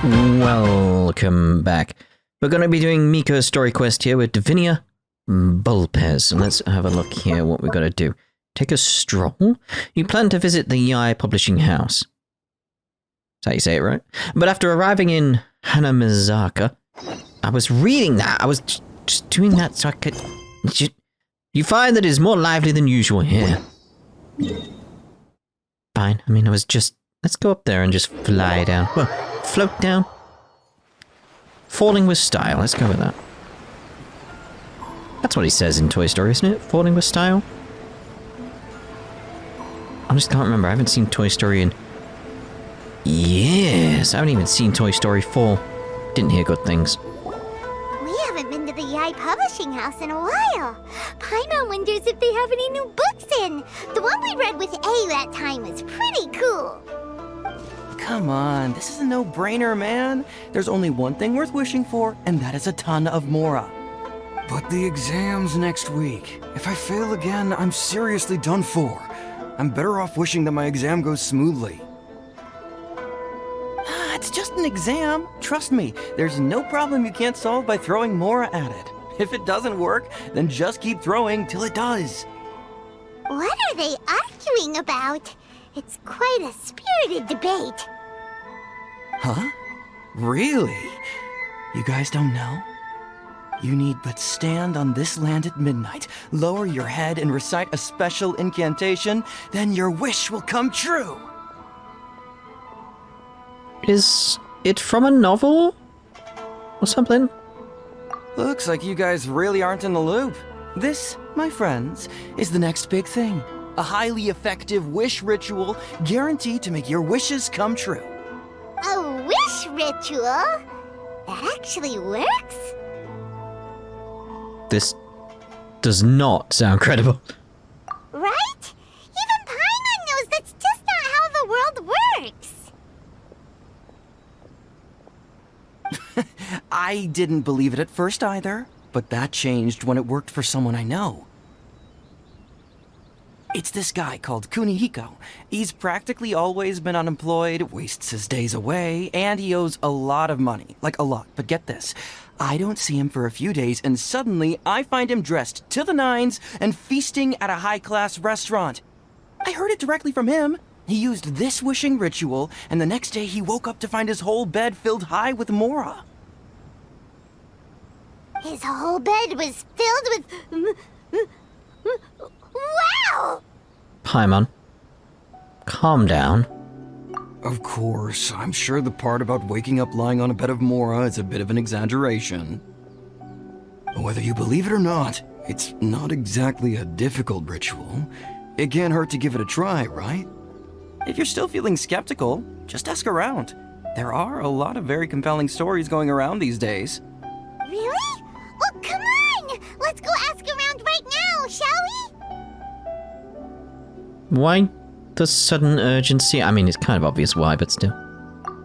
Welcome back. We're going to be doing Miko's story quest here with Divina Vulpes. And let's have a look here what we've got to do. Take a stroll. You plan to visit the Yae publishing house. That's how you say it, right? But after arriving in Hanamizaka, I was reading that. I was just doing that so I could... You find that it is more lively than usual here. Fine. I mean, I was just... Let's go up there and just fly down. Well, float down. Falling with style. Let's go with that. That's what he says in Toy Story, isn't it? Falling with style? I just can't remember. I haven't seen Toy Story in... Yes, I haven't even seen Toy Story 4. Didn't hear good things. We haven't been to the Yae publishing house in a while. Paimon wonders if they have any new books in. The one we read with A that time was pretty cool. Come on, this is a no-brainer, man. There's only one thing worth wishing for, and that is a ton of Mora. But the exam's next week. If I fail again, I'm seriously done for. I'm better off wishing that my exam goes smoothly. It's just an exam. Trust me, there's no problem you can't solve by throwing Mora at it. If it doesn't work, then just keep throwing till it does. What are they arguing about? It's quite a spirited debate. Huh? Really? You guys don't know? You need but stand on this land at midnight, lower your head and recite a special incantation, then your wish will come true. Is it from a novel? Or something? Looks like you guys really aren't in the loop. This, my friends, is the next big thing. A highly effective wish ritual guaranteed to make your wishes come true. A wish ritual? That actually works? This does not sound credible. Right? Even Paimon knows that's just not how the world works. I didn't believe it at first either, but that changed when it worked for someone I know. It's this guy called Kunihiko. He's practically always been unemployed, wastes his days away, and he owes a lot of money. Like a lot, but get this. I don't see him for a few days, and suddenly I find him dressed to the nines and feasting at a high-class restaurant. I heard it directly from him. He used this wishing ritual, and the next day he woke up to find his whole bed filled high with Mora. His whole bed was filled with... Wow! Paimon, calm down. Of course, I'm sure the part about waking up lying on a bed of Mora is a bit of an exaggeration. Whether you believe it or not, it's not exactly a difficult ritual. It can't hurt to give it a try, right? If you're still feeling skeptical, just ask around. There are a lot of very compelling stories going around these days. Really? Well, come on! Let's go ask around right now, shall we? Why the sudden urgency? I mean, it's kind of obvious why, but still.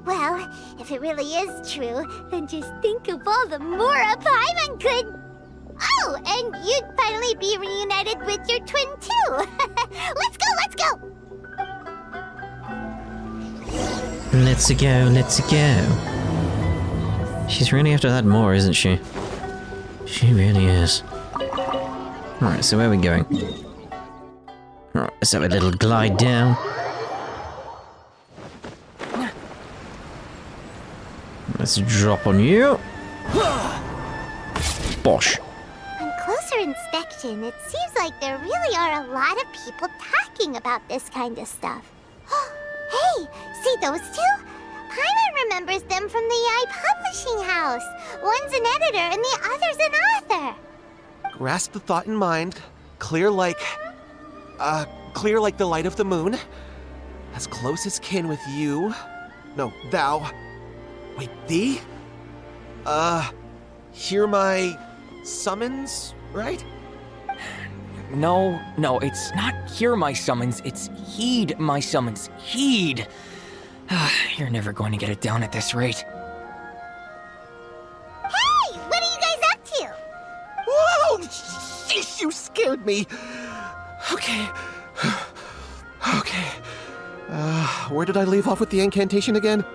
Well, if it really is true, then just think of all the Mora Paimon could... Oh, and you'd finally be reunited with your twin, too! Let's go, let's go! Let's go, let's go. She's really after that more, isn't she? She really is. Alright, so where are we going? Alright, let's have a little glide down. Let's drop on you. Bosh. On closer inspection, it seems like there really are a lot of people talking about this kind of stuff. Hey, see those two? Paimon remembers them from the Yae publishing house. One's an editor and the other's an author. Grasp the thought in mind. Clear like the light of the moon. As close as kin with you. No, thou. Wait, thee? Hear my summons, right? No, it's not hear my summons, it's heed my summons. Heed! You're never going to get it down at this rate. Hey, what are you guys up to? Whoa! Sheesh, you scared me. Okay. Okay. Where did I leave off with the incantation again?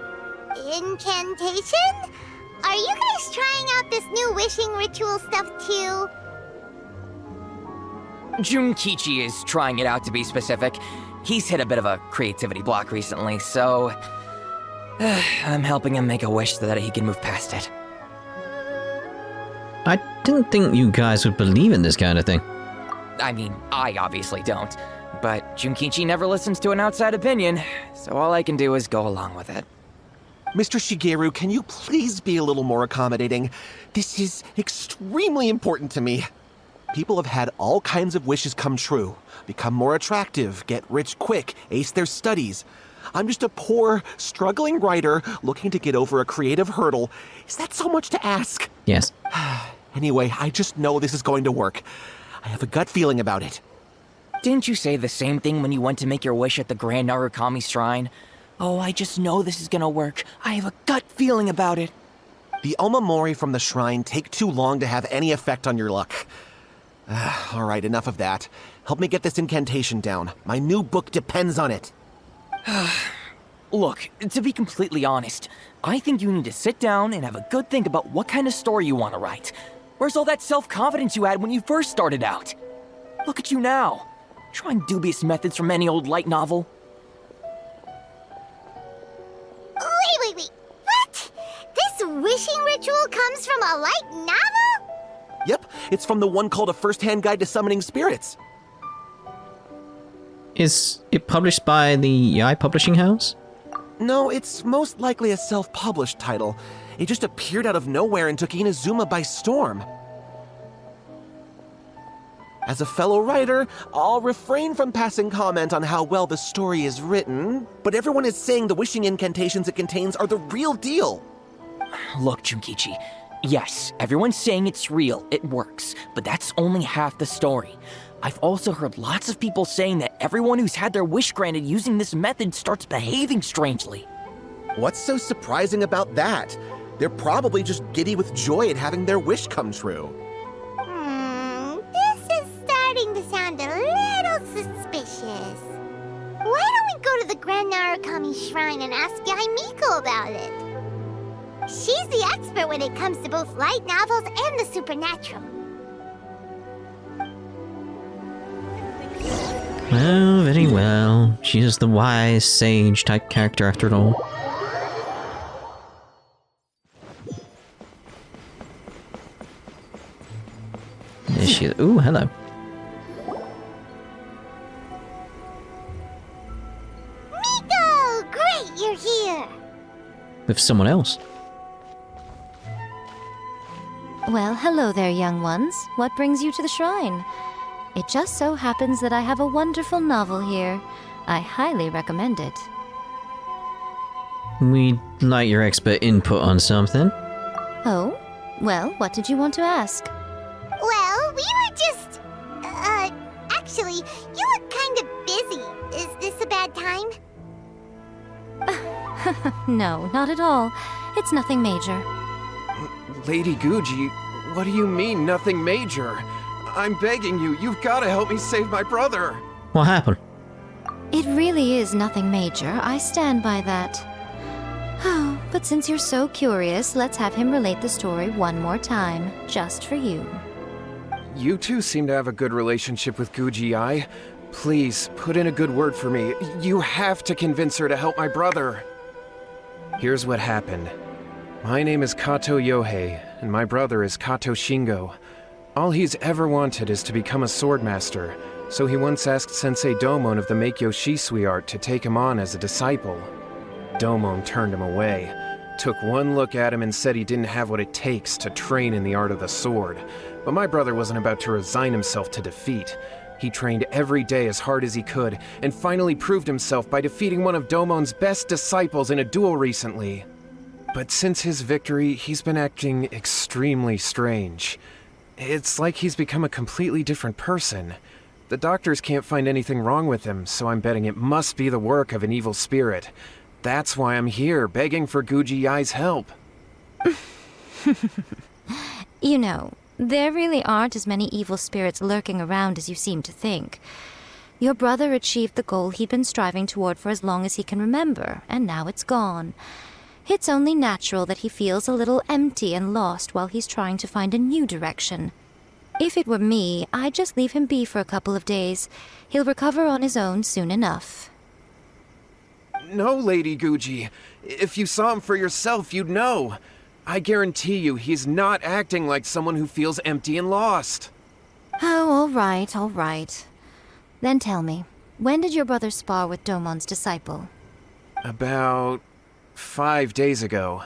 Incantation? Are you guys trying out this new wishing ritual stuff too? Junkichi is trying it out, to be specific. He's hit a bit of a creativity block recently, so I'm helping him make a wish so that he can move past it. I didn't think you guys would believe in this kind of thing. I mean, I obviously don't, but Junkichi never listens to an outside opinion, so all I can do is go along with it. Mr. Shigeru, can you please be a little more accommodating? This is extremely important to me. People have had all kinds of wishes come true. Become more attractive, get rich quick, ace their studies. I'm just a poor, struggling writer looking to get over a creative hurdle. Is that so much to ask? Yes. Anyway, I just know this is going to work. I have a gut feeling about it. Didn't you say the same thing when you went to make your wish at the Grand Narukami Shrine? Oh, I just know this is gonna work. I have a gut feeling about it. The Omamori from the shrine take too long to have any effect on your luck. All right, enough of that. Help me get this incantation down. My new book depends on it. Look, to be completely honest, I think you need to sit down and have a good think about what kind of story you want to write. Where's all that self-confidence you had when you first started out? Look at you now, trying dubious methods from any old light novel. Wait. What? This wishing ritual comes from a light novel? Yep, it's from the one called A First-Hand Guide to Summoning Spirits. Is it published by the Yae Publishing House? No, it's most likely a self-published title. It just appeared out of nowhere and took Inazuma by storm. As a fellow writer, I'll refrain from passing comment on how well the story is written, but everyone is saying the wishing incantations it contains are the real deal. Look, Junkichi, yes, everyone's saying it's real, it works, but that's only half the story. I've also heard lots of people saying that everyone who's had their wish granted using this method starts behaving strangely. What's so surprising about that? They're probably just giddy with joy at having their wish come true. This is starting to sound a little suspicious. Why don't we go to the Grand Narukami Shrine and ask Yae Miko about it? She's the expert when it comes to both light novels and the supernatural. Well, very well. She is the wise sage type character after all. There she is. Ooh, hello. Miko! Great, you're here! With someone else. Well, hello there, young ones. What brings you to the shrine? It just so happens that I have a wonderful novel here. I highly recommend it. We'd like your expert input on something. Oh? Well, what did you want to ask? Well, we were just... actually, you look kind of busy. Is this a bad time? No, not at all. It's nothing major. Lady Guji, what do you mean, nothing major? I'm begging you, you've got to help me save my brother. What happened? It really is nothing major. I stand by that. Oh, but since you're so curious, let's have him relate the story one more time, just for you. You two seem to have a good relationship with Guji-ai. Please, put in a good word for me. You have to convince her to help my brother. Here's what happened. My name is Kato Yohei, and my brother is Kato Shingo. All he's ever wanted is to become a swordmaster, so he once asked Sensei Domon of the Meikyo Shisui art to take him on as a disciple. Domon turned him away, took one look at him and said he didn't have what it takes to train in the art of the sword. But my brother wasn't about to resign himself to defeat. He trained every day as hard as he could, and finally proved himself by defeating one of Domon's best disciples in a duel recently. But since his victory, he's been acting extremely strange. It's like he's become a completely different person. The doctors can't find anything wrong with him, so I'm betting it must be the work of an evil spirit. That's why I'm here, begging for Guji-ai's help. You know, there really aren't as many evil spirits lurking around as you seem to think. Your brother achieved the goal he'd been striving toward for as long as he can remember, and now it's gone. It's only natural that he feels a little empty and lost while he's trying to find a new direction. If it were me, I'd just leave him be for a couple of days. He'll recover on his own soon enough. No, Lady Guji. If you saw him for yourself, you'd know. I guarantee you he's not acting like someone who feels empty and lost. Oh, all right, all right. Then tell me, when did your brother spar with Domon's disciple? About 5 days ago.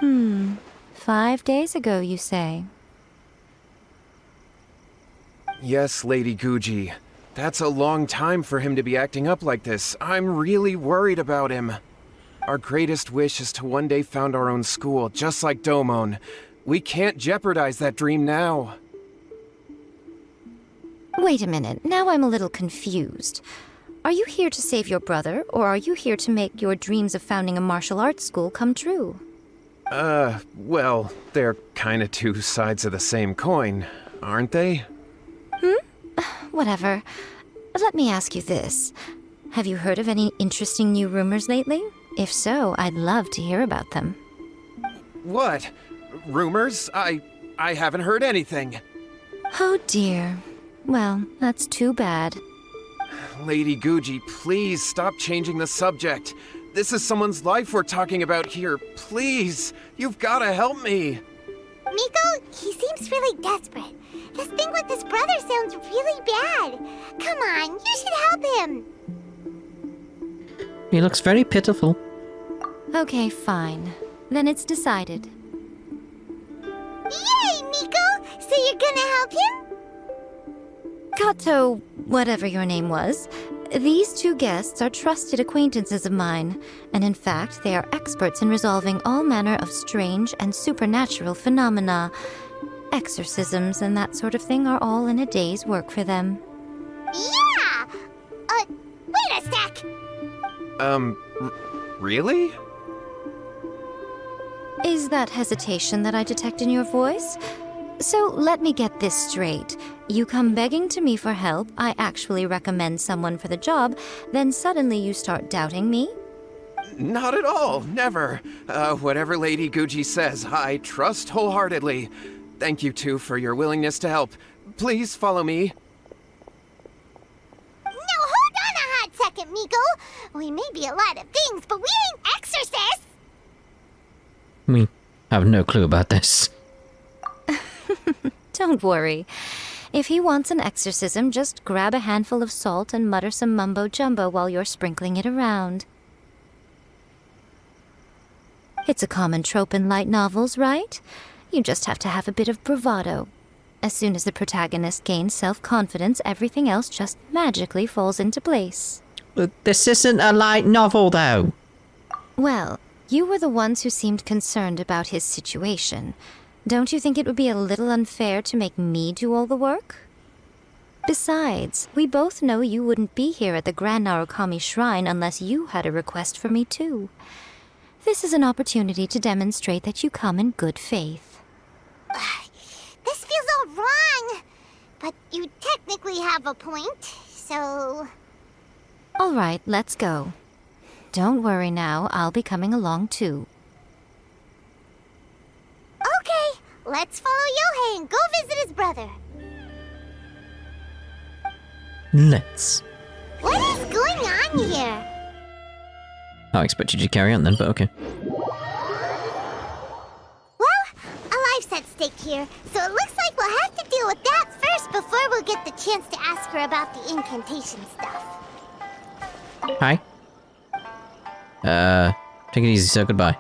5 days ago, you say? Yes, Lady Guji. That's a long time for him to be acting up like this. I'm really worried about him. Our greatest wish is to one day found our own school, just like Domon. We can't jeopardize that dream now. Wait a minute, now I'm a little confused. Are you here to save your brother, or are you here to make your dreams of founding a martial arts school come true? Well, they're kinda two sides of the same coin, aren't they? Whatever. Let me ask you this. Have you heard of any interesting new rumors lately? If so, I'd love to hear about them. What? Rumors? I haven't heard anything. Oh dear. Well, that's too bad. Lady Guji, please stop changing the subject. This is someone's life we're talking about here. Please, you've gotta help me. Miko, he seems really desperate. This thing with his brother sounds really bad. Come on, you should help him. He looks very pitiful. Okay, fine. Then it's decided. Yay, Miko! So you're gonna help him? Kato, whatever your name was, these two guests are trusted acquaintances of mine, and in fact, they are experts in resolving all manner of strange and supernatural phenomena. Exorcisms and that sort of thing are all in a day's work for them. Yeah! Wait a sec! Really? Is that hesitation that I detect in your voice? So let me get this straight. You come begging to me for help, I actually recommend someone for the job, then suddenly you start doubting me? Not at all, never. Whatever Lady Guji says, I trust wholeheartedly. Thank you two for your willingness to help. Please follow me. No, hold on a hot second, Miko. We may be a lot of things, but we ain't exorcists. We have no clue about this. Don't worry. If he wants an exorcism, just grab a handful of salt and mutter some mumbo-jumbo while you're sprinkling it around. It's a common trope in light novels, right? You just have to have a bit of bravado. As soon as the protagonist gains self-confidence, everything else just magically falls into place. But this isn't a light novel, though. Well, you were the ones who seemed concerned about his situation. Don't you think it would be a little unfair to make me do all the work? Besides, we both know you wouldn't be here at the Grand Narukami Shrine unless you had a request for me too. This is an opportunity to demonstrate that you come in good faith. This feels all wrong. But you technically have a point, so... All right, let's go. Don't worry now, I'll be coming along too. Okay, let's follow Yohei and go visit his brother. Let's. What is going on here? I expected you to carry on then, but okay. Well, a life's at stake here, so it looks like we'll have to deal with that first before we'll get the chance to ask her about the incantation stuff. Hi. Take it easy, sir. Goodbye.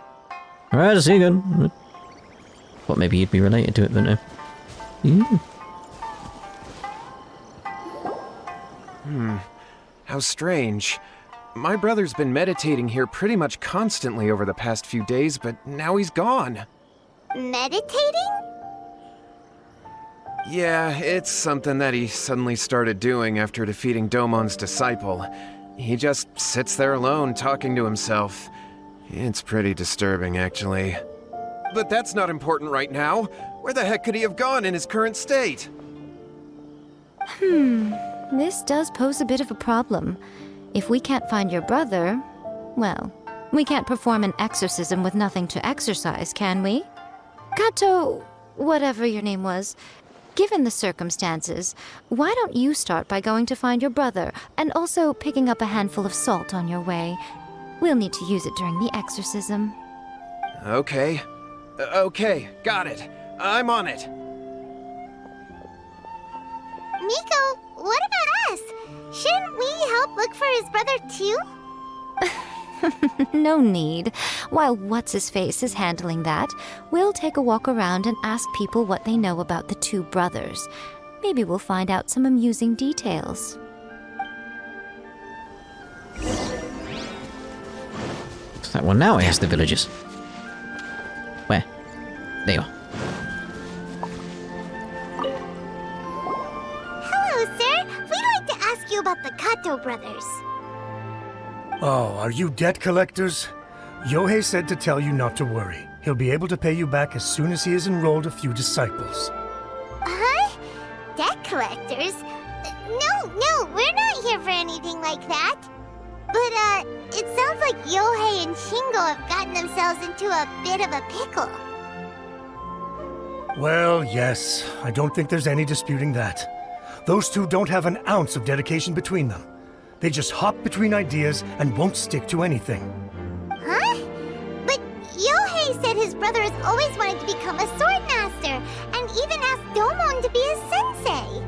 Alright, I'll see you again. Thought maybe you'd be related to it, but no. How strange. My brother's been meditating here pretty much constantly over the past few days, but now he's gone. Meditating? Yeah, it's something that he suddenly started doing after defeating Domon's disciple. He just sits there alone, talking to himself. It's pretty disturbing, actually. But that's not important right now. Where the heck could he have gone in his current state? This does pose a bit of a problem. If we can't find your brother, well, We can't perform an exorcism with nothing to exorcise, can we? Kato, whatever your name was, given the circumstances, why don't you start by going to find your brother and also picking up a handful of salt on your way? We'll need to use it during the exorcism. Okay. Okay, got it. I'm on it. Miko, what about us? Shouldn't we help look for his brother too? No need. While What's-His-Face is handling that, we'll take a walk around and ask people what they know about the two brothers. Maybe we'll find out some amusing details. Well, now he has the villagers. Where? There you are. Hello, sir. We'd like to ask you about the Kato brothers. Oh, are you debt collectors? Yohei said to tell you not to worry. He'll be able to pay you back as soon as he has enrolled a few disciples. Huh? Debt collectors? No, we're not here for anything like that. But, it sounds like Yohei and Shingo have gotten themselves into a bit of a pickle. Well, yes, I don't think there's any disputing that. Those two don't have an ounce of dedication between them. They just hop between ideas and won't stick to anything. Huh? But Yohei said his brother has always wanted to become a sword master, and even asked Domon to be his sensei.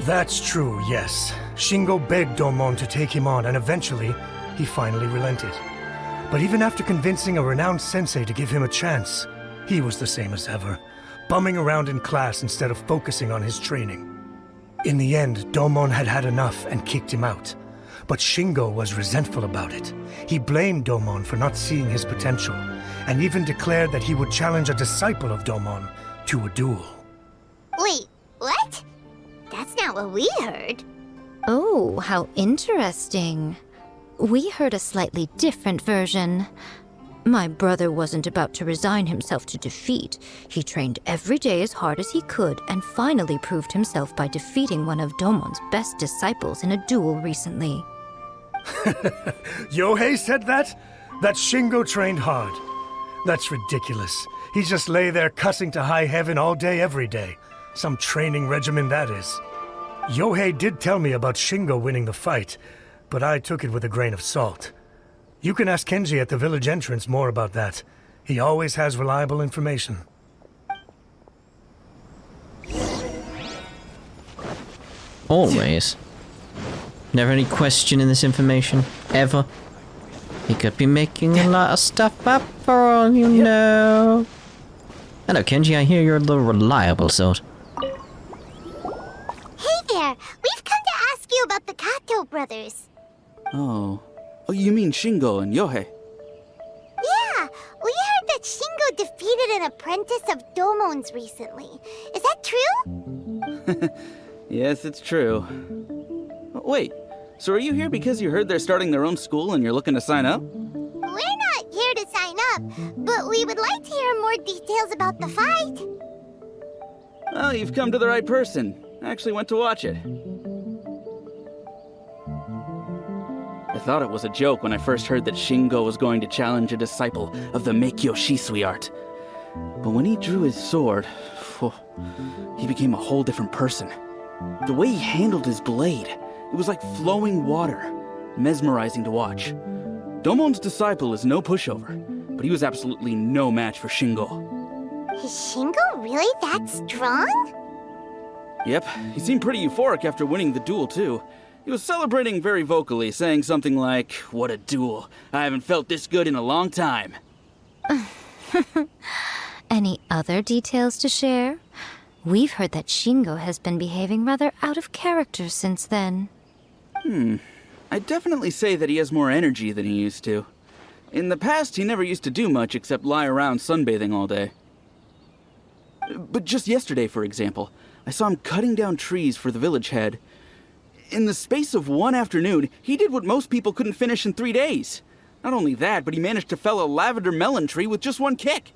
That's true, yes. Shingo begged Domon to take him on, and eventually, he finally relented. But even after convincing a renowned sensei to give him a chance, he was the same as ever, bumming around in class instead of focusing on his training. In the end, Domon had had enough and kicked him out. But Shingo was resentful about it. He blamed Domon for not seeing his potential, and even declared that he would challenge a disciple of Domon to a duel. Wait, what? That's not what we heard. Oh, how interesting. We heard a slightly different version. My brother wasn't about to resign himself to defeat. He trained every day as hard as he could and finally proved himself by defeating one of Domon's best disciples in a duel recently. Yohei said that? That Shingo trained hard. That's ridiculous. He just lay there cussing to high heaven all day every day. Some training regimen that is. Yohei did tell me about Shingo winning the fight, but I took it with a grain of salt. You can ask Kenji at the village entrance more about that. He always has reliable information. Always. Never any question in this information. Ever. He could be making a lot of stuff up for all you know. Hello, Kenji. I hear you're the reliable sort. Hey there, we've come to ask you about the Kato brothers. Oh, you mean Shingo and Yohei? Yeah, we heard that Shingo defeated an apprentice of Domon's recently. Is that true? Yes, it's true. Wait, so are you here because you heard they're starting their own school and you're looking to sign up? We're not here to sign up, but we would like to hear more details about the fight. Well, you've come to the right person. I actually went to watch it. I thought it was a joke when I first heard that Shingo was going to challenge a disciple of the Meikyo Shisui art. But when he drew his sword, he became a whole different person. The way he handled his blade, it was like flowing water, mesmerizing to watch. Domon's disciple is no pushover, but he was absolutely no match for Shingo. Is Shingo really that strong? Yep, he seemed pretty euphoric after winning the duel too. He was celebrating very vocally, saying something like, "What a duel. I haven't felt this good in a long time." Any other details to share? We've heard that Shingo has been behaving rather out of character since then. I'd definitely say that he has more energy than he used to. In the past, he never used to do much except lie around sunbathing all day. But just yesterday, for example, I saw him cutting down trees for the village head. In the space of one afternoon, he did what most people couldn't finish in 3 days. Not only that, but he managed to fell a lavender melon tree with just one kick.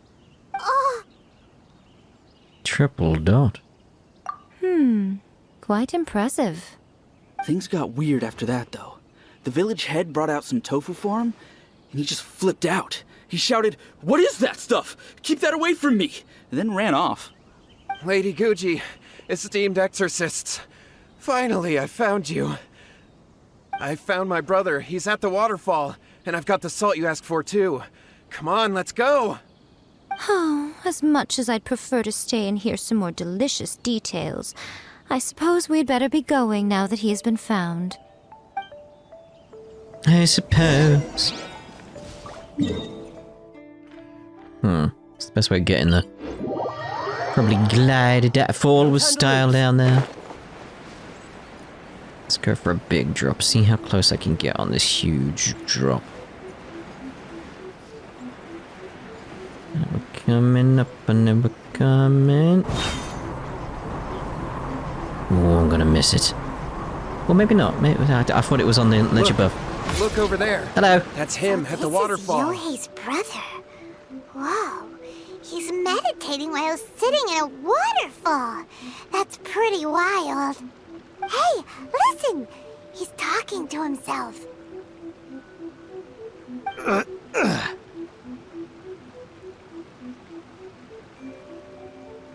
Triple dot. Quite impressive. Things got weird after that, though. The village head brought out some tofu for him. and he just flipped out. He shouted, "What is that stuff? Keep that away from me!" and then ran off. Lady Guji, esteemed exorcists. Finally, I found you. I found my brother. He's at the waterfall, and I've got the salt you asked for, too. Come on, let's go! Oh, as much as I'd prefer to stay and hear some more delicious details, I suppose we'd better be going now that he has been found. I suppose. It's the best way of getting there. Probably glided that fall with style down there. Let's go for a big drop. See how close I can get on this huge drop. And we're coming up and then we're coming. Oh, I'm gonna miss it. Well, maybe not. Maybe, I thought it was on the ledge above. Look over there. Hello. That's him at the waterfall. This is Yohei's brother. Whoa. He's meditating while sitting in a waterfall. That's pretty wild. Hey, listen! He's talking to himself.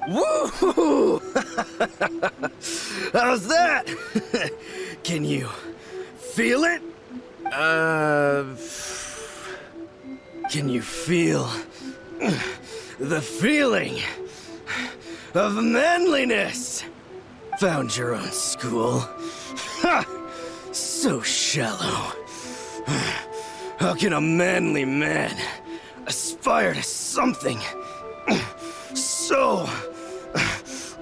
Woo! How's that? Can you feel it? Can you feel the feeling of manliness? Found your own school. Ha! So shallow. How can a manly man aspire to something so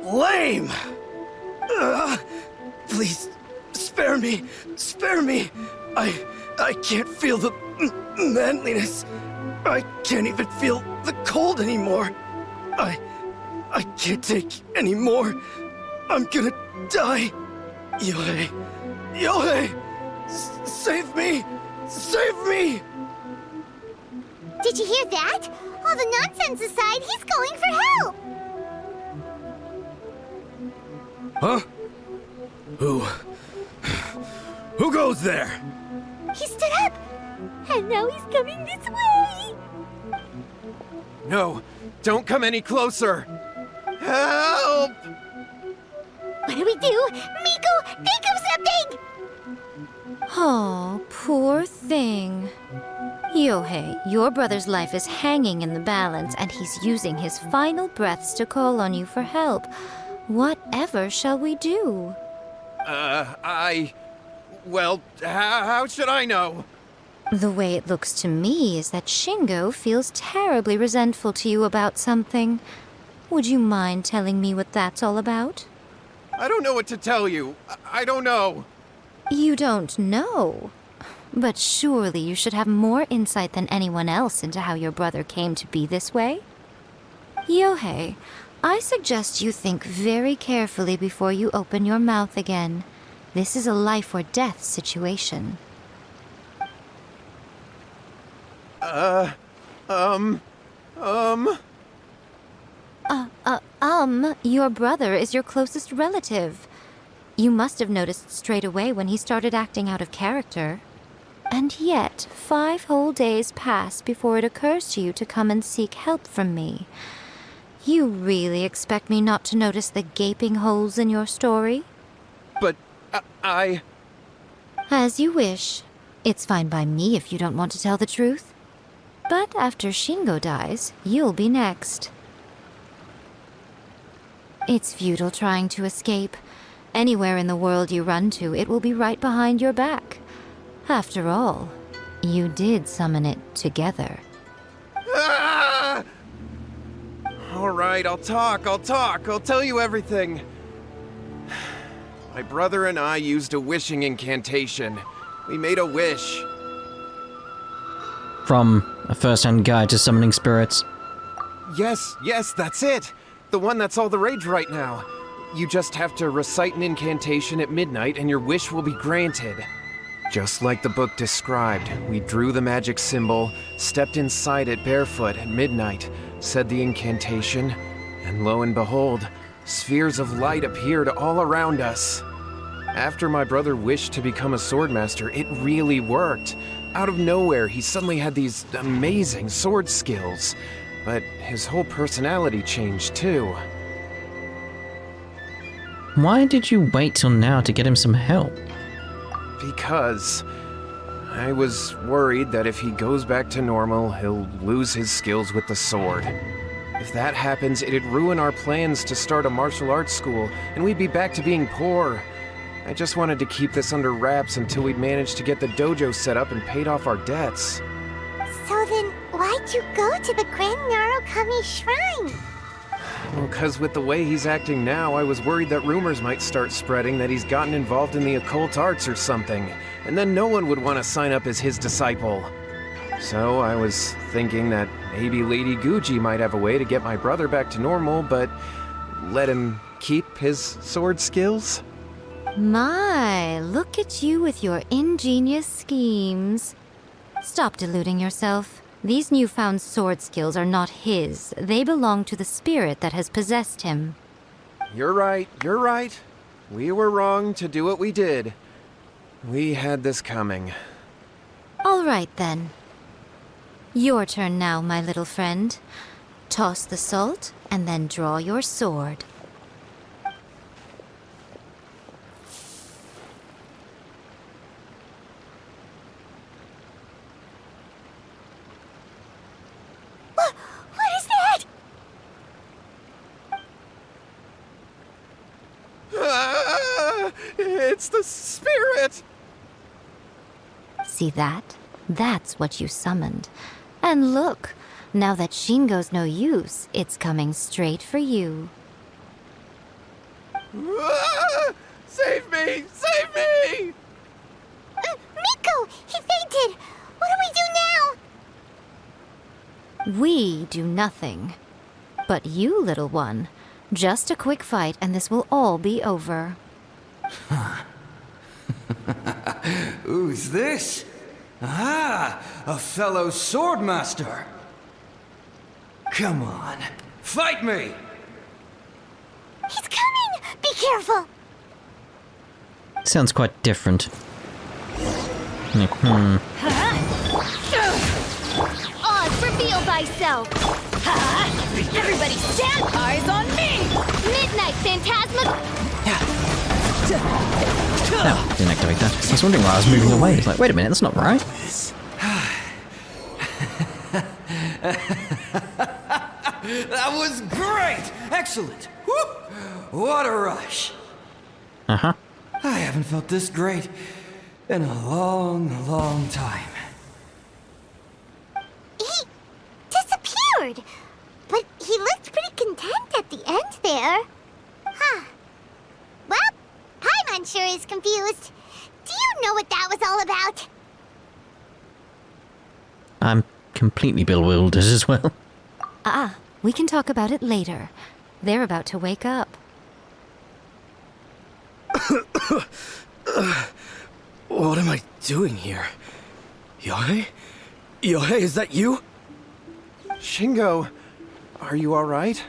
lame? Please, spare me. Spare me. I can't feel the manliness. I can't even feel the cold anymore. I can't take any more. I'm gonna die. Yohei. Yohei! Save me! Save me! Did you hear that? All the nonsense aside, he's going for help! Huh? Who goes there? He stood up! And now he's coming this way! No, don't come any closer. Help! What do we do? Miko, think of something! Oh, poor thing. Yohei, your brother's life is hanging in the balance, and he's using his final breaths to call on you for help. Whatever shall we do? Well, how should I know? The way it looks to me is that Shingo feels terribly resentful to you about something. Would you mind telling me what that's all about? I don't know what to tell you. I don't know. You don't know? But surely you should have more insight than anyone else into how your brother came to be this way? Yohei, I suggest you think very carefully before you open your mouth again. This is a life or death situation. Your brother is your closest relative. You must have noticed straight away when he started acting out of character. And yet, 5 whole days pass before it occurs to you to come and seek help from me. You really expect me not to notice the gaping holes in your story? But I... As you wish. It's fine by me if you don't want to tell the truth. But after Shingo dies, you'll be next. It's futile trying to escape. Anywhere in the world you run to, it will be right behind your back. After all, you did summon it together. Ah! All right, I'll talk. I'll tell you everything. My brother and I used a wishing incantation. We made a wish. From a first-hand guide to summoning spirits. Yes, that's it. The one that's all the rage right now. You just have to recite an incantation at midnight and your wish will be granted. Just like the book described, we drew the magic symbol, stepped inside it barefoot at midnight, said the incantation, and lo and behold, spheres of light appeared all around us. After my brother wished to become a swordmaster, it really worked. Out of nowhere, he suddenly had these amazing sword skills. But his whole personality changed too. Why did you wait till now to get him some help? Because I was worried that if he goes back to normal, he'll lose his skills with the sword. If that happens, it'd ruin our plans to start a martial arts school, and we'd be back to being poor. I just wanted to keep this under wraps until we'd managed to get the dojo set up and paid off our debts. So then, why'd you go to the Grand Narukami Shrine? Well, 'cause with the way he's acting now, I was worried that rumors might start spreading that he's gotten involved in the occult arts or something, and then no one would want to sign up as his disciple. So I was thinking that maybe Lady Guji might have a way to get my brother back to normal, but let him keep his sword skills? My, look at you with your ingenious schemes. Stop deluding yourself. These newfound sword skills are not his. They belong to the spirit that has possessed him. You're right, you're right. We were wrong to do what we did. We had this coming. All right, then. Your turn now, my little friend. Toss the salt, and then draw your sword. What is that? It's the spirit! See that? That's what you summoned. And look, now that Shingo's no use, it's coming straight for you. Save me! Save me! Miko! He fainted! What do we do now? We do nothing. But you, little one, just a quick fight and this will all be over. Who's this? Ah, a fellow swordmaster. Come on, fight me! He's coming! Be careful! Sounds quite different. Oz, reveal thyself! Everybody stand! Eyes on me! Midnight Phantasma! No, didn't activate that. I was wondering why I was moving away. It's like, wait a minute, that's not right. That was great! Excellent! Woo! What a rush! Uh-huh. I haven't felt this great in a long, long time. He disappeared! But he looked pretty content at the end there. Huh. Well, Paimon sure is confused. Do you know what that was all about? I'm completely bewildered as well. We can talk about it later. They're about to wake up. What am I doing here? Yae? Yae, is that you? Shingo, are you alright?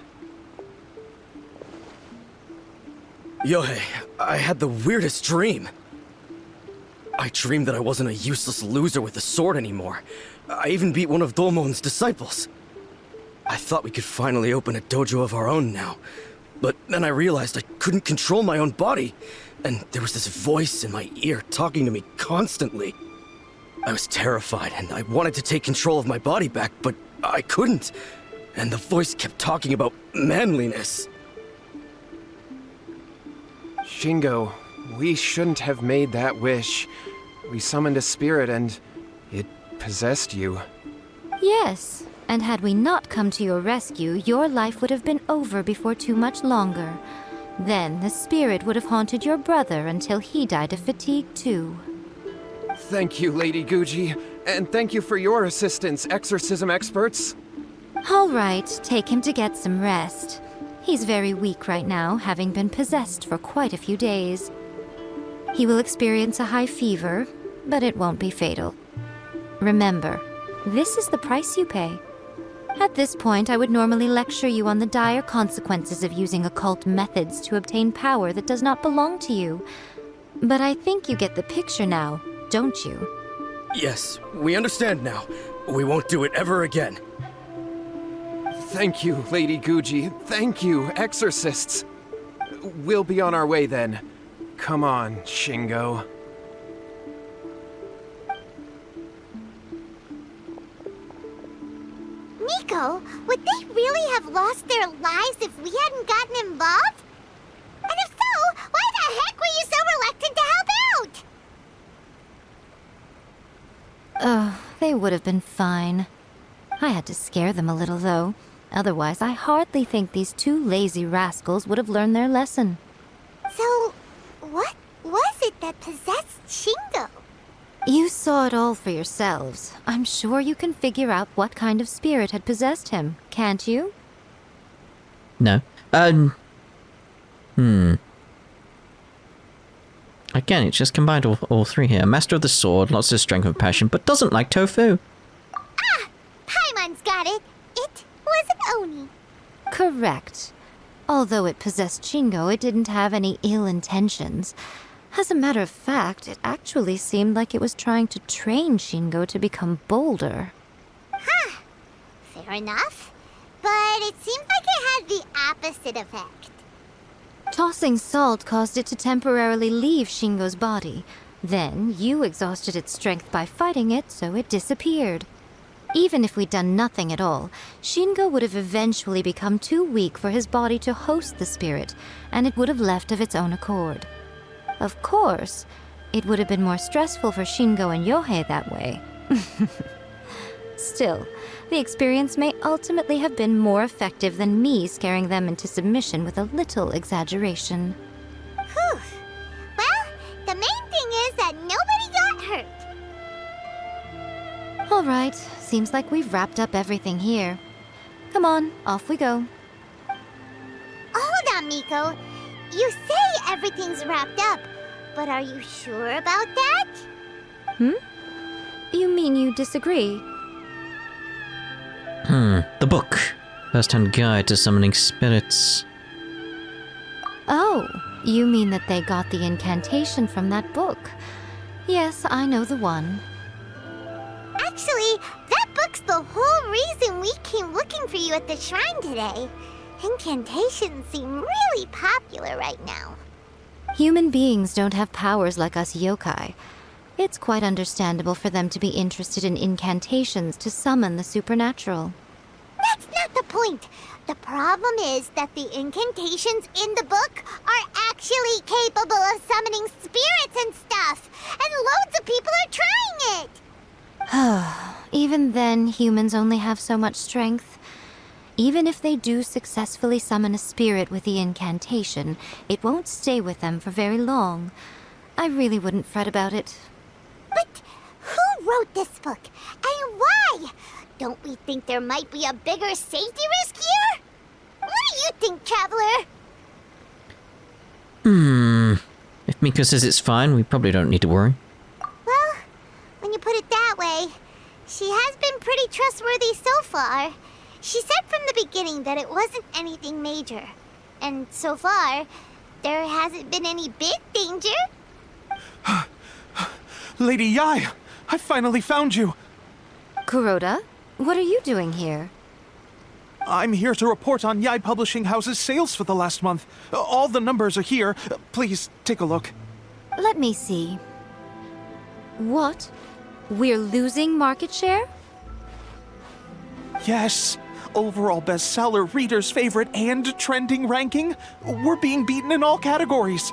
Yae, I had the weirdest dream. I dreamed that I wasn't a useless loser with a sword anymore. I even beat one of Domon's disciples. I thought we could finally open a dojo of our own now. But then I realized I couldn't control my own body. And there was this voice in my ear talking to me constantly. I was terrified and I wanted to take control of my body back, but I couldn't. And the voice kept talking about manliness. Shingo, we shouldn't have made that wish. We summoned a spirit and it possessed you. Yes, and had we not come to your rescue, your life would have been over before too much longer. Then the spirit would have haunted your brother until he died of fatigue too. Thank you, Lady Guji, and thank you for your assistance, exorcism experts. All right, take him to get some rest. He's very weak right now, having been possessed for quite a few days. He will experience a high fever, but it won't be fatal. Remember, this is the price you pay. At this point, I would normally lecture you on the dire consequences of using occult methods to obtain power that does not belong to you. But I think you get the picture now, don't you? Yes, we understand now. We won't do it ever again. Thank you, Lady Guji. Thank you, exorcists. We'll be on our way then. Come on, Shingo. Miko, would they really have lost their lives if we hadn't gotten involved? And if so, why the heck were you so reluctant to help out? Oh, they would have been fine. I had to scare them a little, though. Otherwise, I hardly think these two lazy rascals would have learned their lesson. So, what was it that possessed Shingo? You saw it all for yourselves. I'm sure you can figure out what kind of spirit had possessed him, can't you? No. Again, it's just combined all three here. Master of the sword, lots of strength and passion, but doesn't like tofu. Ah! Paimon's got it. It was an Oni. Correct. Although it possessed Shingo, it didn't have any ill intentions. As a matter of fact, it actually seemed like it was trying to train Shingo to become bolder. Huh. Fair enough. But it seemed like it had the opposite effect. Tossing salt caused it to temporarily leave Shingo's body. Then, you exhausted its strength by fighting it, so it disappeared. Even if we'd done nothing at all, Shingo would have eventually become too weak for his body to host the spirit, and it would have left of its own accord. Of course, it would have been more stressful for Shingo and Yohei that way. Still, the experience may ultimately have been more effective than me scaring them into submission with a little exaggeration. Whew. Well, the main thing is that nobody got hurt. All right, seems like we've wrapped up everything here. Come on, off we go. Hold on, Miko. You say everything's wrapped up, but are you sure about that? You mean you disagree? The book. First-hand guide to summoning spirits. Oh, you mean that they got the incantation from that book? Yes, I know the one. Actually, that book's the whole reason we came looking for you at the shrine today. Incantations seem really popular right now. Human beings don't have powers like us yokai. It's quite understandable for them to be interested in incantations to summon the supernatural. That's not the point. The problem is that the incantations in the book are actually capable of summoning spirits and stuff, and loads of people are trying it. Even then, humans only have so much strength. Even if they do successfully summon a spirit with the incantation, it won't stay with them for very long. I really wouldn't fret about it. But who wrote this book, and why? Don't we think there might be a bigger safety risk here? What do you think, Traveler? If Miko says it's fine, we probably don't need to worry. Well, when you put it that way, she has been pretty trustworthy so far. She said from the beginning that it wasn't anything major. And so far, there hasn't been any big danger. Lady Yae, I finally found you. Kuroda, what are you doing here? I'm here to report on Yae Publishing House's sales for the last month. All the numbers are here. Please, take a look. Let me see. What? We're losing market share? Yes. Overall bestseller, readers' favorite, and trending ranking. We're being beaten in all categories.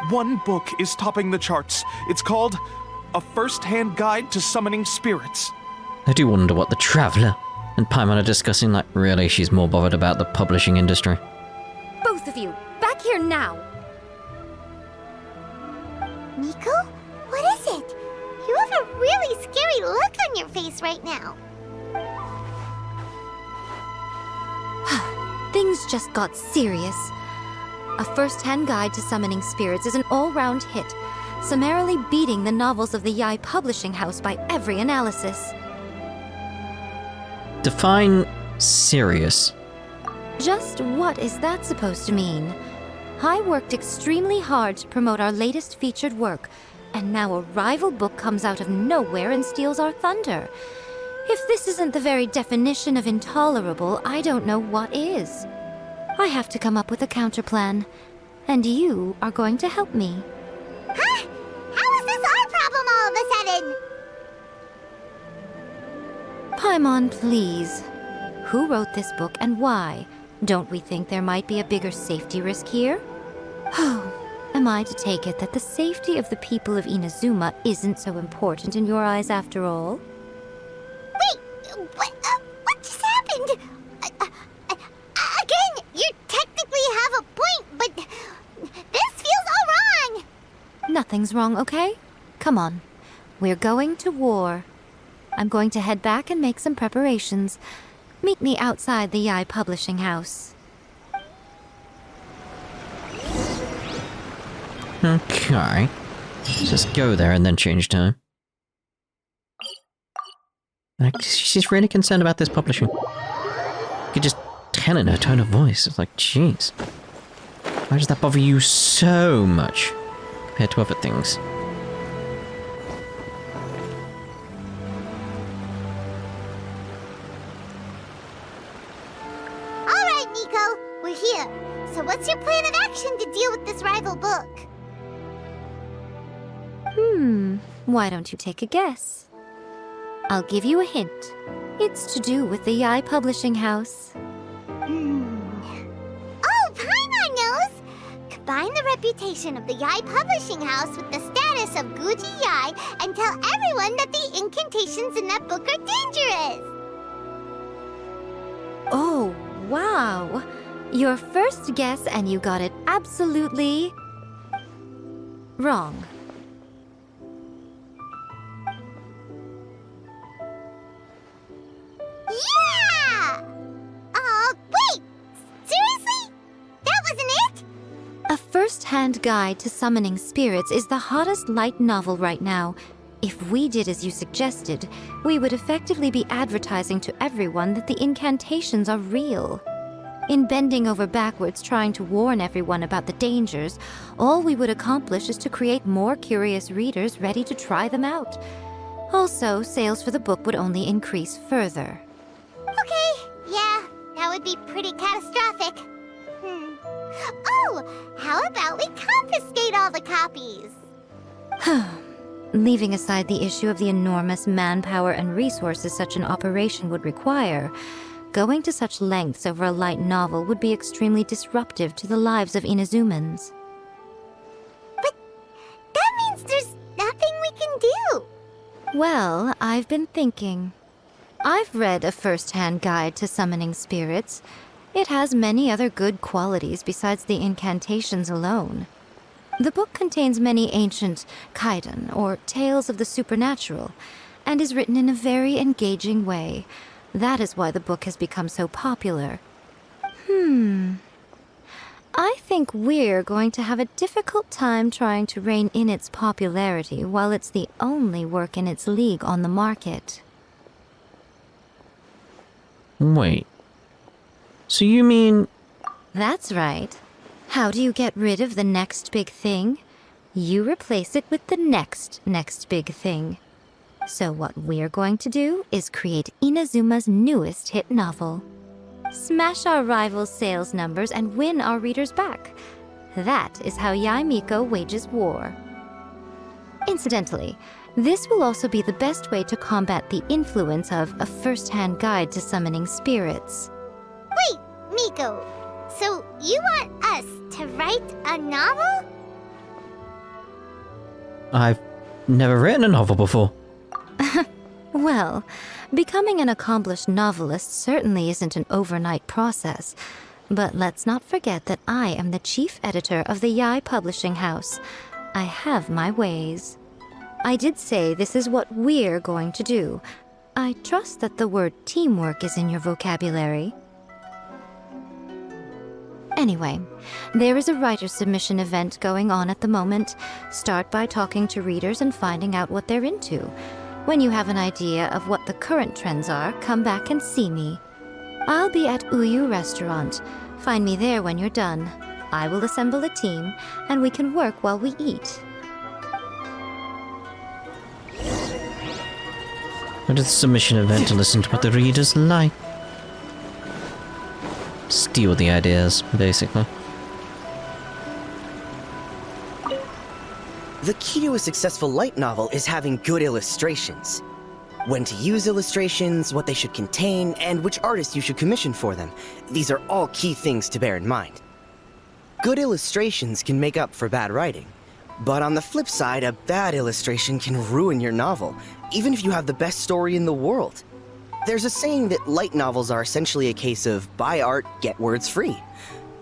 One book is topping the charts. It's called A First-Hand Guide to Summoning Spirits. I do wonder what the Traveler and Paimon are discussing, like really she's more bothered about the publishing industry. Both of you, back here now! Miko? What is it? You have a really scary look on your face right now. Things just got serious. A First-Hand Guide to Summoning Spirits is an all-round hit, summarily beating the novels of the Yae Publishing House by every analysis. Define serious. Just what is that supposed to mean? I worked extremely hard to promote our latest featured work, And now a rival book comes out of nowhere and steals our thunder. If this isn't the very definition of intolerable, I don't know what is. I have to come up with a counterplan. And you are going to help me. Huh? How is this our problem all of a sudden? Paimon, please. Who wrote this book and why? Don't we think there might be a bigger safety risk here? Oh, am I to take it that the safety of the people of Inazuma isn't so important in your eyes after all? Wait, what just happened? Again, you technically have a point, but this feels all wrong. Nothing's wrong, okay? Come on. We're going to war. I'm going to head back and make some preparations. Meet me outside the Yae publishing house. Okay. Just go there and then change time. Like, she's really concerned about this publishing. You could just tell in her tone of voice. It's like, jeez. Why does that bother you so much compared to other things? All right, Miko, we're here. So what's your plan of action to deal with this rival book? Why don't you take a guess? I'll give you a hint. It's to do with the Yae publishing house. Oh, Paimon knows! Combine the reputation of the Yae publishing house with the status of Guji Yae and tell everyone that the incantations in that book are dangerous! Oh, wow. Your first guess and you got it absolutely wrong. Yeah! Wait! Seriously? That wasn't it? A first-hand guide to summoning spirits is the hottest light novel right now. If we did as you suggested, we would effectively be advertising to everyone that the incantations are real. In bending over backwards trying to warn everyone about the dangers, all we would accomplish is to create more curious readers ready to try them out. Also, sales for the book would only increase further. Okay, yeah, that would be pretty catastrophic. Oh, how about we confiscate all the copies? Leaving aside the issue of the enormous manpower and resources such an operation would require, going to such lengths over a light novel would be extremely disruptive to the lives of Inazumans. But that means there's nothing we can do. Well, I've been thinking. I've read a first-hand guide to summoning spirits. It has many other good qualities besides the incantations alone. The book contains many ancient kaidan, or tales of the supernatural, and is written in a very engaging way. That is why the book has become so popular. I think we're going to have a difficult time trying to rein in its popularity while it's the only work in its league on the market. Wait. So you mean... That's right. How do you get rid of the next big thing? You replace it with the next big thing. So what we're going to do is create Inazuma's newest hit novel. Smash our rival's sales numbers and win our readers back. That is how Yae Miko wages war. Incidentally, this will also be the best way to combat the influence of a first-hand guide to summoning spirits. Wait, Miko, so you want us to write a novel? I've never written a novel before. Well, becoming an accomplished novelist certainly isn't an overnight process. But let's not forget that I am the chief editor of the Yae publishing house. I have my ways. I did say this is what we're going to do. I trust that the word teamwork is in your vocabulary. Anyway, there is a writer's submission event going on at the moment. Start by talking to readers and finding out what they're into. When you have an idea of what the current trends are, come back and see me. I'll be at Uyu Restaurant. Find me there when you're done. I will assemble a team, and we can work while we eat. Go to the submission event to listen to what the readers like. Steal the ideas, basically. The key to a successful light novel is having good illustrations. When to use illustrations, what they should contain, and which artist you should commission for them. These are all key things to bear in mind. Good illustrations can make up for bad writing. But on the flip side, a bad illustration can ruin your novel, even if you have the best story in the world. There's a saying that light novels are essentially a case of buy art, get words free.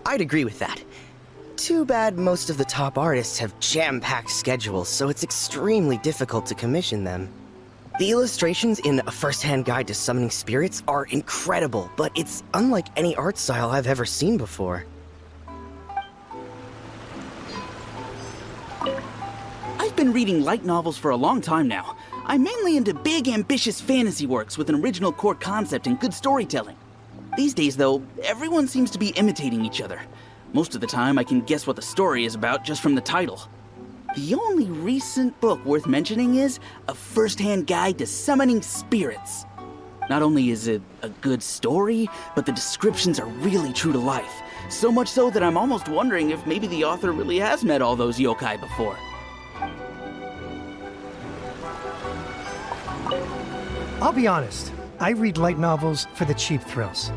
I'd agree with that. Too bad most of the top artists have jam-packed schedules, so it's extremely difficult to commission them. The illustrations in A First-Hand Guide to Summoning Spirits are incredible, but it's unlike any art style I've ever seen before. I've been reading light novels for a long time now. I'm mainly into big, ambitious fantasy works with an original core concept and good storytelling. These days, though, everyone seems to be imitating each other. Most of the time, I can guess what the story is about just from the title. The only recent book worth mentioning is A First-Hand Guide to Summoning Spirits. Not only is it a good story, but the descriptions are really true to life. So much so that I'm almost wondering if maybe the author really has met all those yokai before. I'll be honest, I read light novels for the cheap thrills.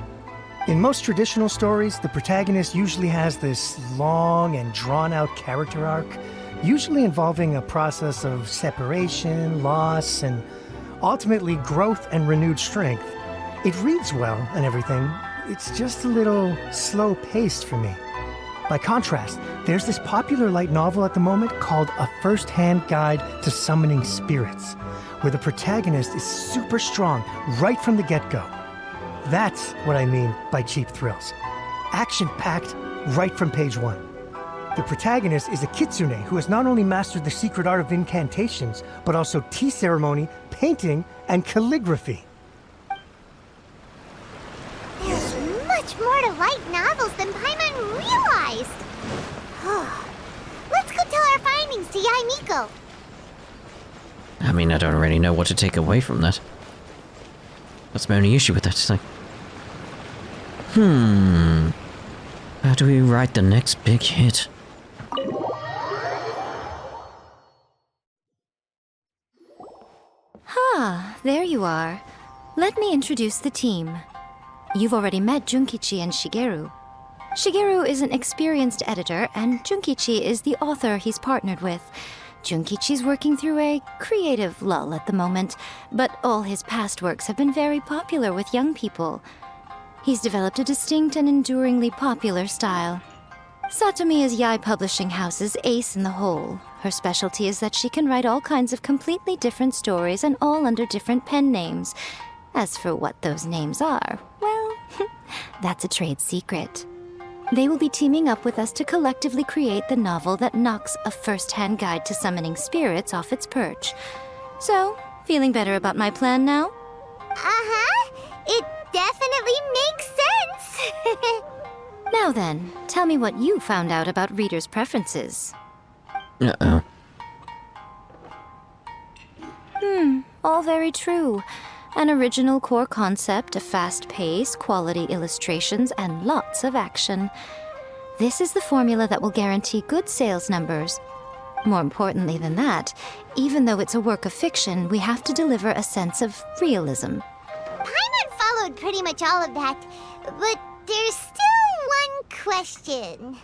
In most traditional stories, the protagonist usually has this long and drawn-out character arc, usually involving a process of separation, loss, and ultimately growth and renewed strength. It reads well and everything, it's just a little slow-paced for me. By contrast, there's this popular light novel at the moment called A First-Hand Guide to Summoning Spirits, where the protagonist is super strong right from the get-go. That's what I mean by cheap thrills. Action-packed right from page one. The protagonist is a kitsune who has not only mastered the secret art of incantations, but also tea ceremony, painting, and calligraphy. There's much more to light novels than Paimon realized. Let's go tell our findings to Yae Miko. I mean, I don't really know what to take away from that. That's my only issue with that. It's like, how do we write the next big hit? There you are. Let me introduce the team. You've already met Junkichi and Shigeru. Shigeru is an experienced editor, and Junkichi is the author he's partnered with. Junkichi's working through a creative lull at the moment, but all his past works have been very popular with young people. He's developed a distinct and enduringly popular style. Satomi is Yae Publishing House's ace in the hole. Her specialty is that she can write all kinds of completely different stories and all under different pen names. As for what those names are, well, that's a trade secret. They will be teaming up with us to collectively create the novel that knocks A First-Hand Guide to Summoning Spirits off its perch. So, feeling better about my plan now? It definitely makes sense. Now then, tell me what you found out about readers' preferences. Uh-oh. All very true. An original core concept, a fast pace, quality illustrations, and lots of action. This is the formula that will guarantee good sales numbers. More importantly than that, even though it's a work of fiction, we have to deliver a sense of realism. Paimon followed pretty much all of that, but there's still one question.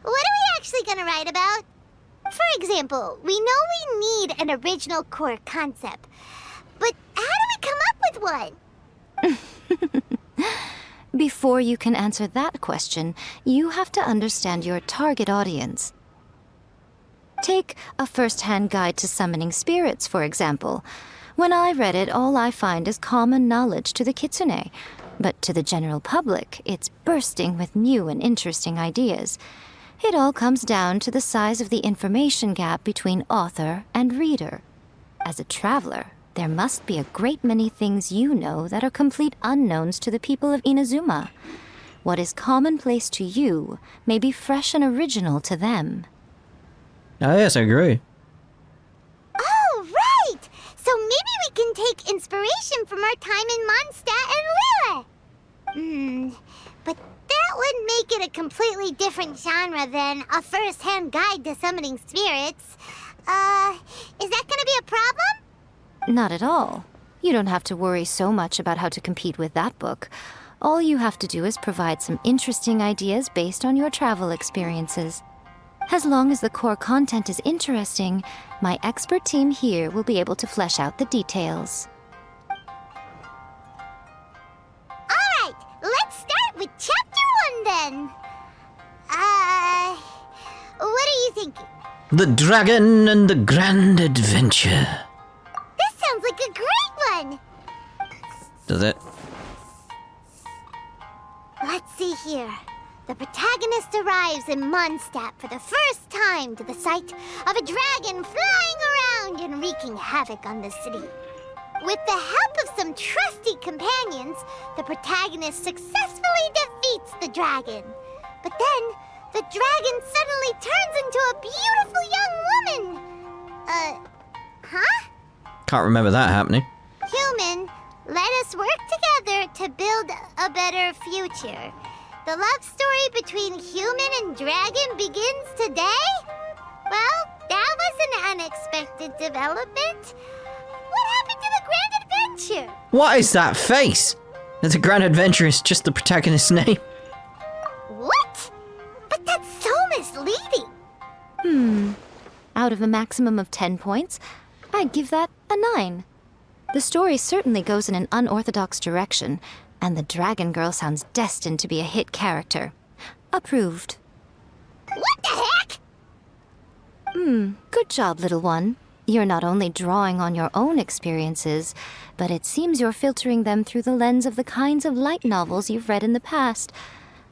What are we actually gonna write about? For example, we know we need an original core concept, but how do we come up with one? Before you can answer that question, you have to understand your target audience. Take A First-Hand Guide to Summoning Spirits, for example. When I read it, all I find is common knowledge to the kitsune. But to the general public, it's bursting with new and interesting ideas. It all comes down to the size of the information gap between author and reader. As a traveler, there must be a great many things you know that are complete unknowns to the people of Inazuma. What is commonplace to you may be fresh and original to them. Oh yes, I agree. Oh, right! So maybe we can take inspiration from our time in Mondstadt and Liyue. But that would make it a completely different genre than a first-hand guide to summoning spirits. Is that gonna be a problem? Not at all. You don't have to worry so much about how to compete with that book. All you have to do is provide some interesting ideas based on your travel experiences. As long as the core content is interesting, my expert team here will be able to flesh out the details. Alright, let's start with Chapter 1 then. What are you thinking? The Dragon and the Grand Adventure. This sounds like a great one! Does it? Let's see here. The protagonist arrives in Mondstadt for the first time to the sight of a dragon flying around and wreaking havoc on the city. With the help of some trusty companions, the protagonist successfully defeats the dragon. But then, the dragon suddenly turns into a beautiful young woman. Huh? Can't remember that happening. Human, let us work together to build a better future. The love story between human and dragon begins today? Well, that was an unexpected development. What happened to the Grand Adventure? What is that face? The Grand Adventure is just the protagonist's name. What? But that's so misleading. Out of a maximum of 10 points, I'd give that a 9. The story certainly goes in an unorthodox direction, and the Dragon Girl sounds destined to be a hit character. Approved. What the heck? Good job, little one. You're not only drawing on your own experiences, but it seems you're filtering them through the lens of the kinds of light novels you've read in the past.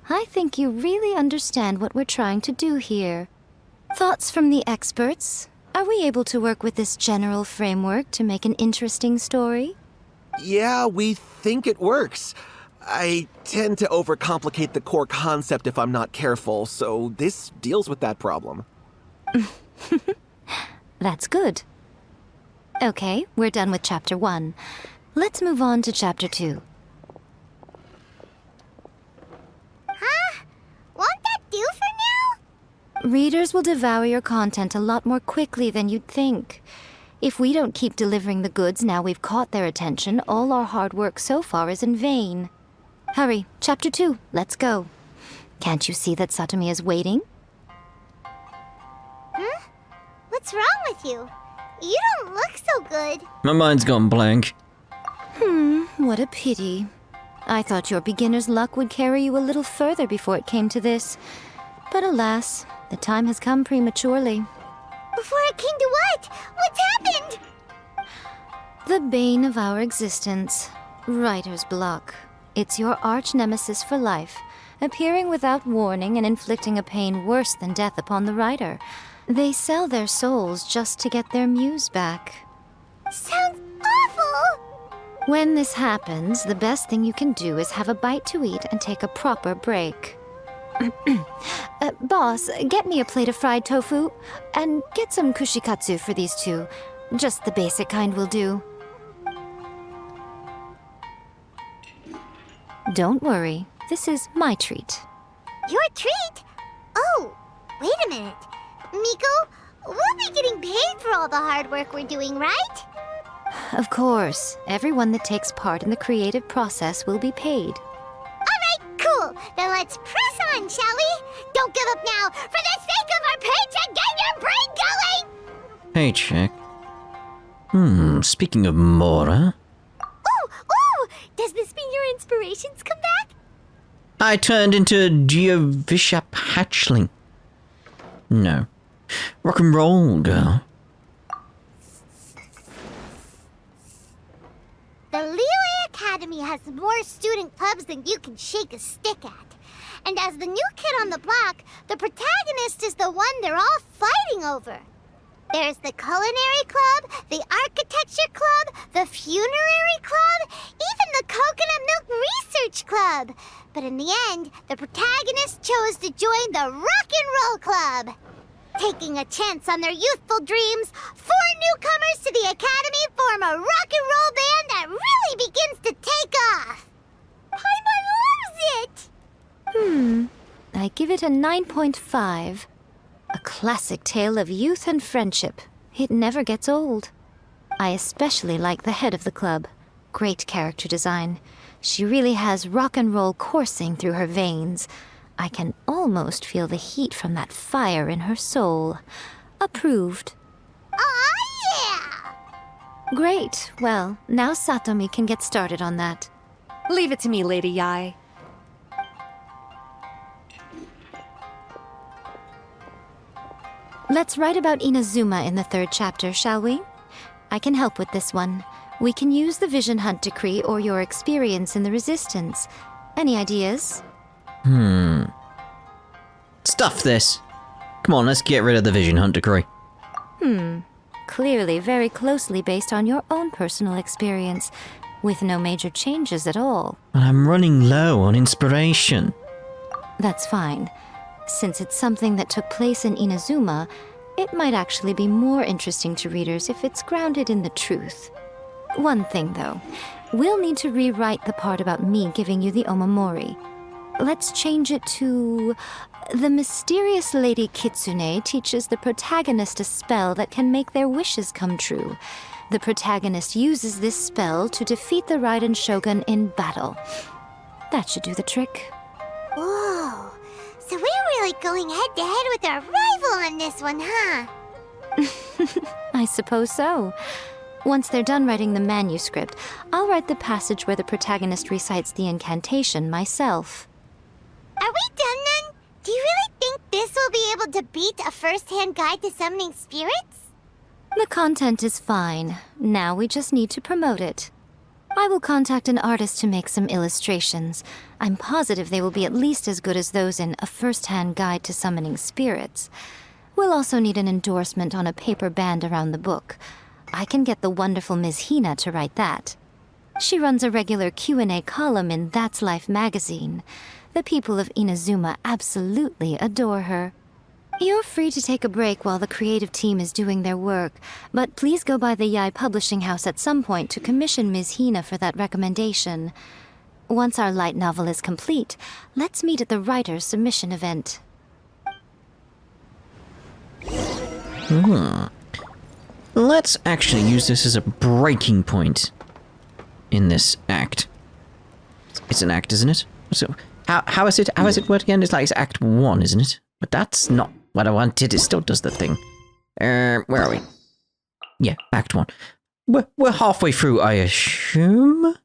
I think you really understand what we're trying to do here. Thoughts from the experts? Are we able to work with this general framework to make an interesting story? Yeah, we think it works. I tend to overcomplicate the core concept if I'm not careful, so this deals with that problem. That's good. Okay, we're done with Chapter 1. Let's move on to Chapter 2. Huh? Won't that do for now? Readers will devour your content a lot more quickly than you'd think. If we don't keep delivering the goods now we've caught their attention, all our hard work so far is in vain. Hurry, Chapter 2, let's go. Can't you see that Satomi is waiting? Huh? What's wrong with you? You don't look so good. My mind's gone blank. What a pity. I thought your beginner's luck would carry you a little further before it came to this. But alas, the time has come prematurely. Before it came to what? What's happened? The bane of our existence, writer's block. It's your arch-nemesis for life, appearing without warning and inflicting a pain worse than death upon the writer. They sell their souls just to get their muse back. Sounds awful! When this happens, the best thing you can do is have a bite to eat and take a proper break. Boss, get me a plate of fried tofu, and get some kushikatsu for these two. Just the basic kind will do. Don't worry, this is my treat. Your treat? Oh, wait a minute. Miko, we'll be getting paid for all the hard work we're doing, right? Of course, everyone that takes part in the creative process will be paid. Alright, cool. Then let's press on, shall we? Don't give up now, for the sake of our paycheck, get your brain going! Paycheck. Speaking of Mora, Ooh! Does this mean your inspirations come back? I turned into Geovishap Hatchling. No. Rock and roll, girl. The Liyue Academy has more student clubs than you can shake a stick at. And as the new kid on the block, the protagonist is the one they're all fighting over. There's the Culinary Club, the Architecture Club, the Funerary Club, even the Coconut Milk Research Club. But in the end, the protagonist chose to join the Rock and Roll Club. Taking a chance on their youthful dreams, 4 newcomers to the Academy form a rock and roll band that really begins to take off. Paimon loves it! I give it a 9.5. A classic tale of youth and friendship. It never gets old. I especially like the head of the club. Great character design. She really has rock and roll coursing through her veins. I can almost feel the heat from that fire in her soul. Approved. Aw, yeah! Great. Well, now Satomi can get started on that. Leave it to me, Lady Yae. Let's write about Inazuma in the 3rd chapter, shall we? I can help with this one. We can use the Vision Hunt decree or your experience in the Resistance. Any ideas? Stuff this. Come on, let's get rid of the Vision Hunt decree. Clearly very closely based on your own personal experience, with no major changes at all. But I'm running low on inspiration. That's fine. Since it's something that took place in Inazuma, it might actually be more interesting to readers if it's grounded in the truth. One thing, though. We'll need to rewrite the part about me giving you the Omamori. Let's change it to... The mysterious Lady Kitsune teaches the protagonist a spell that can make their wishes come true. The protagonist uses this spell to defeat the Raiden Shogun in battle. That should do the trick. Whoa. So we're really going head-to-head with our rival on this one, huh? I suppose so. Once they're done writing the manuscript, I'll write the passage where the protagonist recites the incantation myself. Are we done then? Do you really think this will be able to beat a first-hand guide to summoning spirits? The content is fine. Now we just need to promote it. I will contact an artist to make some illustrations. I'm positive they will be at least as good as those in A First-Hand Guide to Summoning Spirits. We'll also need an endorsement on a paper band around the book. I can get the wonderful Ms. Hina to write that. She runs a regular Q&A column in That's Life magazine. The people of Inazuma absolutely adore her. You're free to take a break while the creative team is doing their work, but please go by the Yae Publishing House at some point to commission Ms. Hina for that recommendation. Once our light novel is complete, let's meet at the writer's submission event. Let's actually use this as a breaking point in this act. It's an act, isn't it? So, how is it? How is it word again? It's like it's Act 1, isn't it? But that's not what I wanted. It still does the thing. Where are we? Yeah, Act 1. We're halfway through, I assume?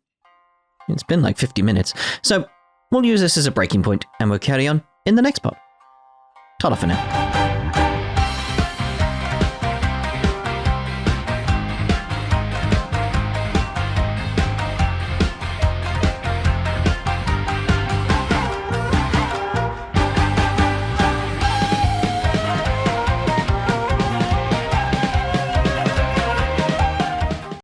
It's been like 50 minutes. So, we'll use this as a breaking point, and we'll carry on in the next part. Ta-da for now.